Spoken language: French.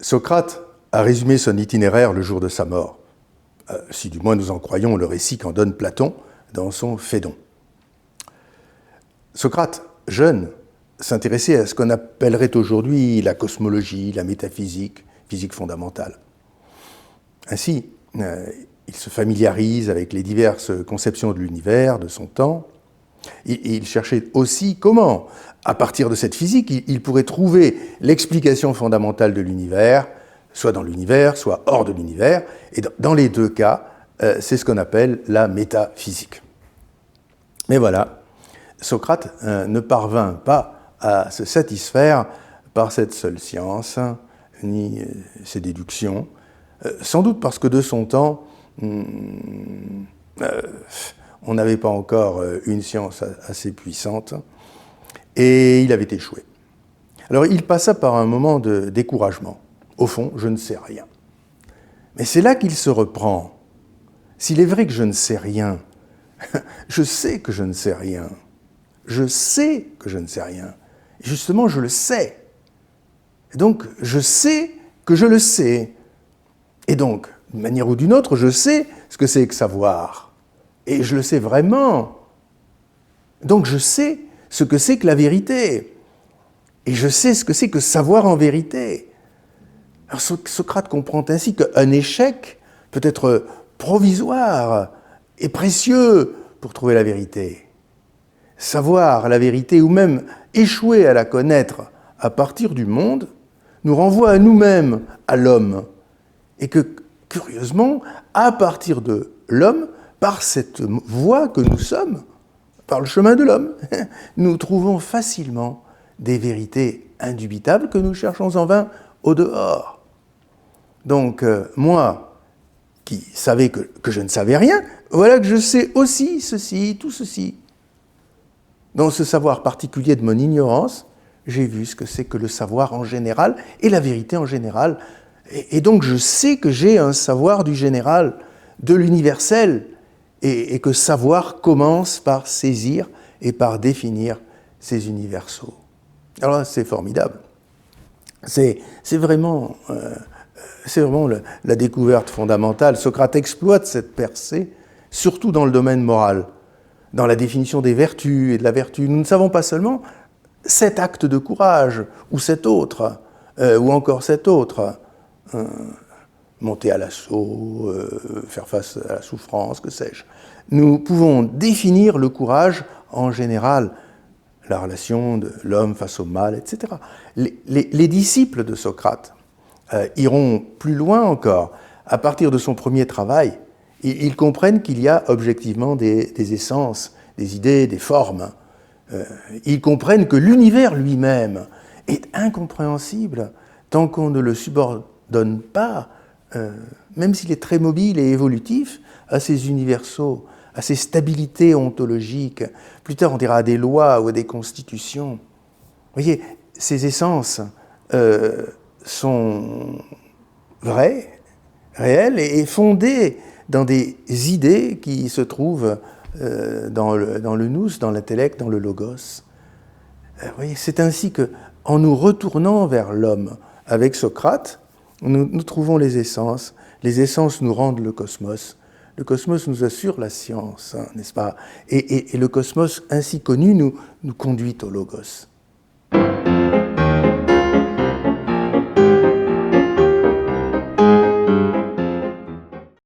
Socrate a résumé son itinéraire le jour de sa mort, si du moins nous en croyons le récit qu'en donne Platon dans son Phédon. Socrate, jeune, s'intéressait à ce qu'on appellerait aujourd'hui la cosmologie, la métaphysique, physique fondamentale. Ainsi, il se familiarise avec les diverses conceptions de l'univers de son temps. Il cherchait aussi comment, à partir de cette physique, il pourrait trouver l'explication fondamentale de l'univers, soit dans l'univers, soit hors de l'univers. Et dans les deux cas, c'est ce qu'on appelle la métaphysique. Mais voilà, Socrate ne parvint pas à se satisfaire par cette seule science, ni ses déductions, sans doute parce que de son temps, on n'avait pas encore une science assez puissante, et il avait échoué. Alors il passa par un moment de découragement. Au fond, je ne sais rien. Mais c'est là qu'il se reprend. S'il est vrai que je ne sais rien, je sais que je ne sais rien. Je sais que je ne sais rien. Justement, je le sais. Et donc, je sais que je le sais. Et donc, d'une manière ou d'une autre, je sais ce que c'est que savoir. Et je le sais vraiment. Donc, je sais ce que c'est que la vérité. Et je sais ce que c'est que savoir en vérité. Alors, Socrate comprend ainsi qu'un échec peut être provisoire et précieux pour trouver la vérité. Savoir la vérité ou même échouer à la connaître à partir du monde nous renvoie à nous-mêmes, à l'homme. Et que, curieusement, à partir de l'homme, par cette voie que nous sommes, par le chemin de l'homme, nous trouvons facilement des vérités indubitables que nous cherchons en vain au dehors. Donc, moi, qui savais que je ne savais rien, voilà que je sais aussi ceci, tout ceci. Dans ce savoir particulier de mon ignorance, j'ai vu ce que c'est que le savoir en général et la vérité en général. Et donc je sais que j'ai un savoir du général, de l'universel, et que savoir commence par saisir et par définir ces universaux. Alors c'est formidable. C'est vraiment la découverte fondamentale. Socrate exploite cette percée, surtout dans le domaine moral, dans la définition des vertus et de la vertu. Nous ne savons pas seulement cet acte de courage, ou cet autre, ou encore cet autre, monter à l'assaut, faire face à la souffrance, que sais-je. Nous pouvons définir le courage en général, la relation de l'homme face au mal, etc. Les disciples de Socrate iront plus loin encore. À partir de son premier travail, ils comprennent qu'il y a objectivement des essences, des idées, des formes. Ils comprennent que l'univers lui-même est incompréhensible tant qu'on ne le subordonne pas, même s'il est très mobile et évolutif, à ces universaux, à ces stabilités ontologiques. Plus tard, on dira à des lois ou à des constitutions. Vous voyez, ces essences sont vraies, réelles et fondées dans des idées qui se trouvent dans le nous, dans l'intellect, dans le logos. Vous voyez, c'est ainsi qu'en nous retournant vers l'homme avec Socrate, nous trouvons les essences. Les essences nous rendent le cosmos. Le cosmos nous assure la science, n'est-ce pas ? Et le cosmos ainsi connu nous conduit au logos.